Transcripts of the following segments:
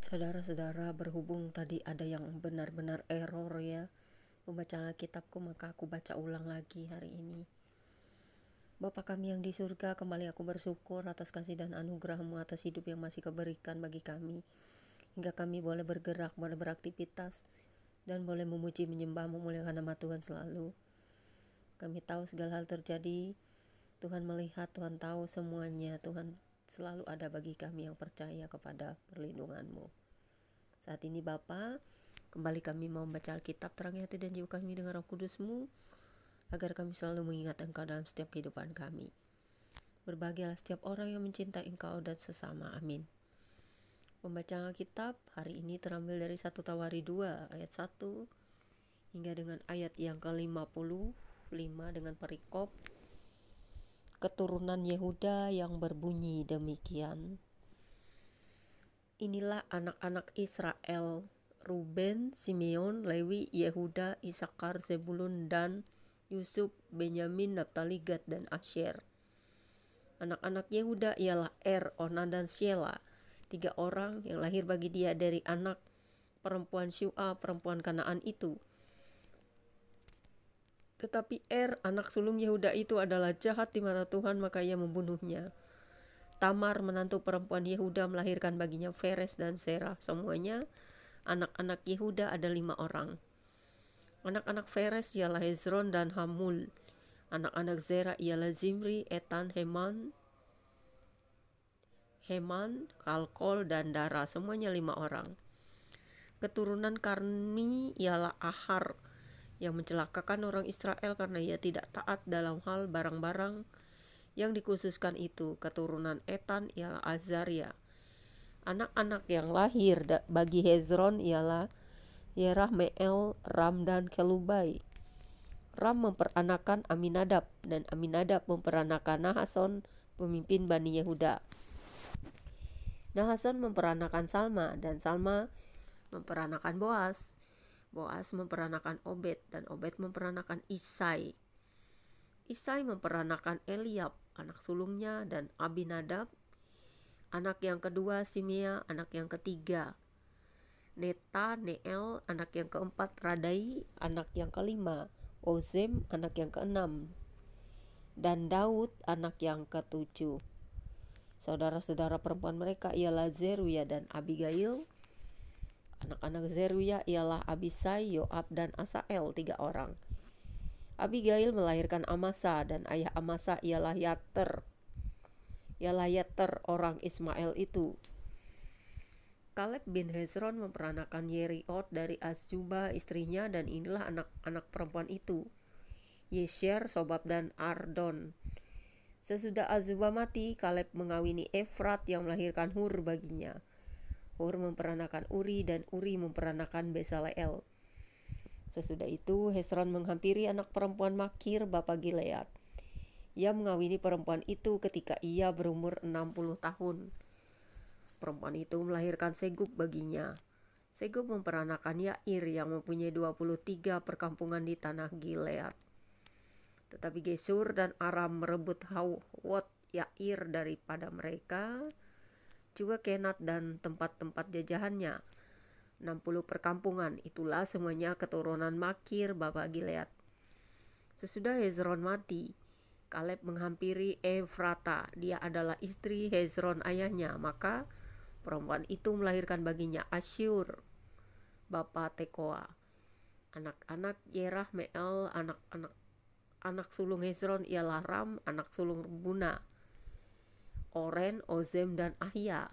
Saudara-saudara, berhubung tadi ada yang benar-benar error ya pembacaan kitabku, maka aku baca ulang lagi hari ini. Bapa kami yang di surga, kembali aku bersyukur atas kasih dan anugerah-Mu atas hidup yang masih Kau berikan bagi kami, hingga kami boleh bergerak, boleh beraktivitas, dan boleh memuji, menyembah, memuliakan nama Tuhan selalu. Kami tahu segala hal terjadi, Tuhan melihat, Tuhan tahu semuanya. Tuhan selalu ada bagi kami yang percaya kepada perlindungan-Mu. Saat ini Bapa, kembali kami mau membaca Alkitab, terangi hati dan jiwa kami dengan Roh Kudus-Mu, agar kami selalu mengingat Engkau dalam setiap kehidupan kami. Berbahagialah setiap orang yang mencintai Engkau dan sesama. Amin. Pembacaan Alkitab hari ini terambil dari 1 Tawari 2 ayat 1 hingga dengan ayat yang ke-55 dengan perikop keturunan Yehuda yang berbunyi demikian. Inilah anak-anak Israel: Ruben, Simeon, Lewi, Yehuda, Isakar, Zebulun, Dan, Yusuf, Benyamin, Naftali, Gad, dan Asyer. Anak-anak Yehuda ialah Onan, dan Shelah, 3 orang yang lahir bagi dia dari anak perempuan Syua, perempuan Kanaan itu. Tetapi anak sulung Yehuda itu adalah jahat di mata Tuhan, maka ia membunuhnya. Tamar, menantu perempuan Yehuda, melahirkan baginya Feres dan Serah. Semuanya anak-anak Yehuda ada 5 orang. Anak-anak Feres ialah Hezron dan Hamul. Anak-anak Zerah ialah Zimri, Etan, Heman, Kalkol, dan Dara. Semuanya 5 orang. Keturunan Karmi ialah Ahar, yang mencelakakan orang Israel karena ia tidak taat dalam hal barang-barang yang dikhususkan itu. Keturunan Etan ialah Azaria. Anak-anak yang lahir bagi Hezron ialah Yerahmeel, Ram, dan Kelubai. Ram memperanakan Aminadab, dan Aminadab memperanakan Nahason, pemimpin Bani Yehuda. Nahason memperanakan Salma, dan Salma memperanakan Boas. Boas memperanakan Obed, dan Obed memperanakan Isai. Isai memperanakan Eliab, anak sulungnya, dan Abinadab. Anak yang kedua Simea, anak yang ketiga Neta, Neel, anak yang keempat Radai, anak yang kelima Ozem, anak yang keenam, dan Daud, anak yang ketujuh. Saudara-saudara perempuan mereka ialah Zeruya dan Abigail. Anak-anak Zeruya ialah Abisai, Yoab, dan Asael, 3 orang. Abigail melahirkan Amasa, dan ayah Amasa ialah Yater orang Ismail itu. Kaleb bin Hezron memperanakan Yeriot dari Azzuba istrinya, dan inilah anak-anak perempuan itu: Yesher, Sobab, dan Ardon. Sesudah Azzuba mati, Kaleb mengawini Efrat yang melahirkan Hur baginya. Hur memperanakan Uri, dan Uri memperanakan Besaleel. Sesudah itu Hezron menghampiri anak perempuan Makir bapa Gilead. Ia mengawini perempuan itu ketika ia berumur 60 tahun. Perempuan itu melahirkan Segub baginya. Segub memperanakan Yair yang mempunyai 23 perkampungan di tanah Gilead. Tetapi Gesur dan Aram merebut Hawot Yair daripada mereka, juga Kenat dan tempat-tempat jajahannya, 60 perkampungan. Itulah semuanya keturunan Makir bapa Gilead. Sesudah Hezron mati, Kaleb menghampiri Efrata. Dia adalah istri Hezron ayahnya. Maka perempuan itu melahirkan baginya Asyur bapa Tekoa. Anak-anak Yerahmeel, anak sulung Hezron ialah Ram, anak sulung Buna, Oren, Ozem, dan Ahia.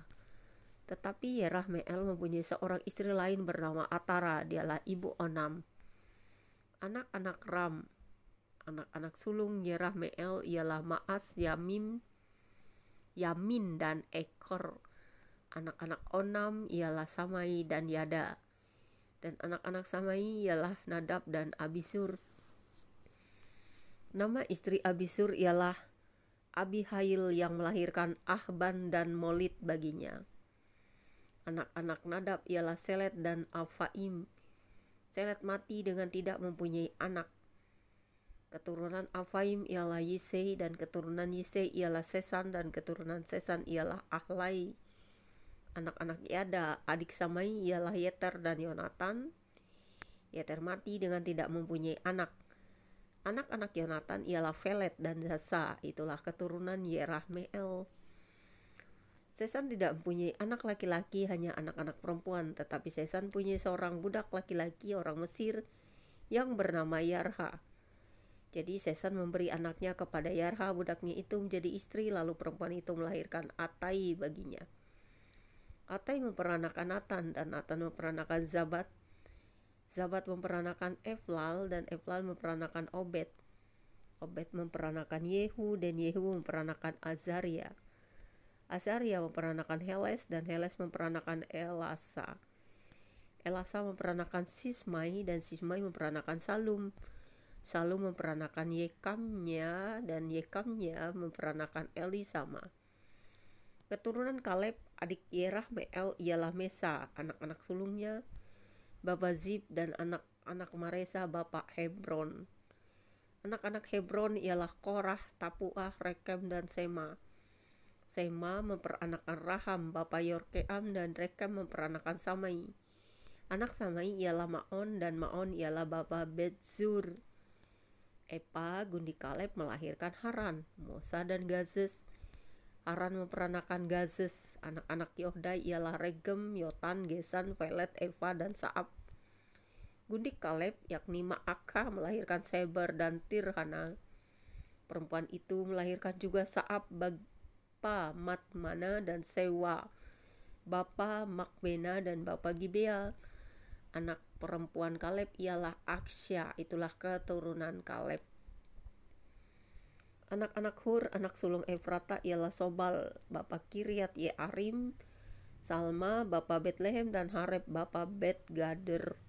Tetapi Yerahmeel mempunyai seorang istri lain bernama Atara. Dialah ibu Onam. Anak-anak Ram, anak-anak sulung Yerahmeel ialah Maas, Yamin, dan Ekor. Anak-anak Onam ialah Samai dan Yada. Dan anak-anak Samai ialah Nadab dan Abisur. Nama istri Abisur ialah Abihail yang melahirkan Ahban dan Molit baginya. Anak-anak Nadab ialah Selet dan Afaim. Selet mati dengan tidak mempunyai anak. Keturunan Afaim ialah Yisei, dan keturunan Yisei ialah Sesan, dan keturunan Sesan ialah Ahlai. Anak-anak Yada, adik Samai ialah Yeter dan Yonatan. Yeter mati dengan tidak mempunyai anak. Anak-anak Yonatan ialah Felet dan Zasa, itulah keturunan Yerahmeel. Sesan tidak mempunyai anak laki-laki, hanya anak-anak perempuan, tetapi Sesan punya seorang budak laki-laki orang Mesir yang bernama Yarha. Jadi Sesan memberi anaknya kepada Yarha, budaknya itu menjadi istri, lalu perempuan itu melahirkan Atai baginya. Atai memperanakan Natan, dan Natan memperanakan Zabat. Zabat memperanakan Eflal, dan Eflal memperanakan Obed. Obed memperanakan Yehu, dan Yehu memperanakan Azaria. Azaria memperanakan Heles, dan Heles memperanakan Elasa. Elasa memperanakan Sismai, dan Sismai memperanakan Salum. Salum memperanakan Yekamnya, dan Yekamnya memperanakan Elisama. Keturunan Kaleb, adik Yerahmeel, ialah Mesa, anak-anak sulungnya Bapa Zib, dan anak-anak Maresa Bapa Hebron. Anak-anak Hebron ialah Korah, Tapuah, Rekem, dan Sema. Sema memperanakan Raham Bapa Yorkeam, dan Rekem memperanakan Samai. Anak Samai ialah Maon, dan Maon ialah Bapa Betzur. Epa gundi Kaleb melahirkan Haran, Mosa, dan Gazes. Haran memperanakan Gazes. Anak-anak Yohdai ialah Regem, Yotan, Gesan, Felet, Eva, dan Saab. Gundik Kaleb yakni Ma'aka melahirkan Seber dan Tirhana. Perempuan itu melahirkan juga Saab bapa Matmana dan Sewa, bapa Makbena dan bapa Gibea. Anak perempuan Kaleb ialah Aksya, itulah keturunan Kaleb. Anak-anak Hur, anak sulung Efrata, ialah Sobal, bapa Kiryat Yearim, Salma, bapa Betlehem, dan Hareb, bapa Bet-Gader.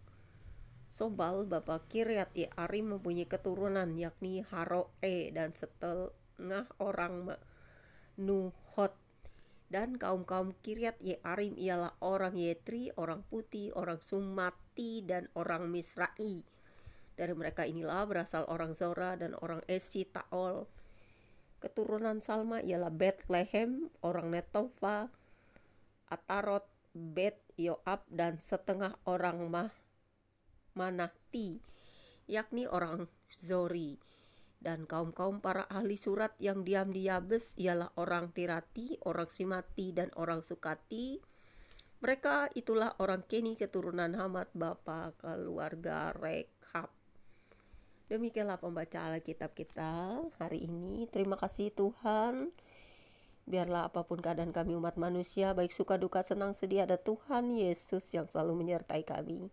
Sobal, bapa Kiryat Yearim, mempunyai keturunan yakni Haroe dan setengah orang Nuhot. Dan kaum-kaum Kiryat Yearim ialah orang Yetri, orang Puti, orang Sumati, dan orang Misrai. Dari mereka inilah berasal orang Zora dan orang Esitaol. Keturunan Salma ialah Bethlehem, orang Netofa, Atarot, Bet Yoab, dan setengah orang Manahti, yakni orang Zori. Dan kaum-kaum para ahli surat yang diam di Yabes ialah orang Tirati, orang Simati, dan orang Sukati. Mereka itulah orang Keni, keturunan Hamad, bapa keluarga Rekab. Demikianlah pembacaan Alkitab kita hari ini. Terima kasih Tuhan. Biarlah apapun keadaan kami umat manusia, baik suka duka senang sedih, ada Tuhan Yesus yang selalu menyertai kami.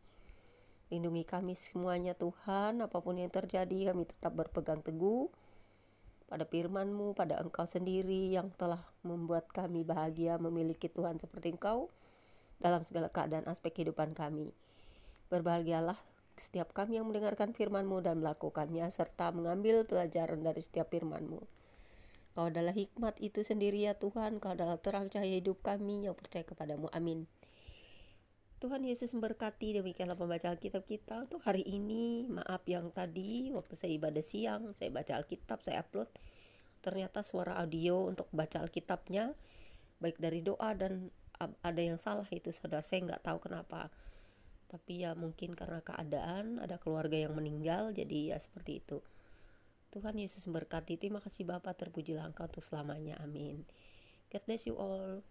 Lindungi kami semuanya Tuhan, apapun yang terjadi kami tetap berpegang teguh pada firman-Mu, pada Engkau sendiri yang telah membuat kami bahagia memiliki Tuhan seperti Engkau dalam segala keadaan aspek kehidupan kami. Berbahagialah setiap kami yang mendengarkan firman-Mu dan melakukannya, serta mengambil pelajaran dari setiap firman-Mu. Kau adalah hikmat itu sendiri ya Tuhan, Kau adalah terang cahaya hidup kami yang percaya kepadamu. Amin. Tuhan Yesus memberkati. Demikianlah pembacaan Alkitab kita untuk hari ini. Maaf yang tadi waktu saya ibadah siang, saya baca Alkitab, saya upload, ternyata suara audio untuk baca Alkitabnya baik dari doa dan ada yang salah itu saudara, saya nggak tahu kenapa. Tapi ya mungkin karena keadaan, ada keluarga yang meninggal, jadi ya seperti itu. Tuhan Yesus memberkati. Terima kasih Bapa, terpujilah Engkau untuk selamanya. Amin. God bless you all.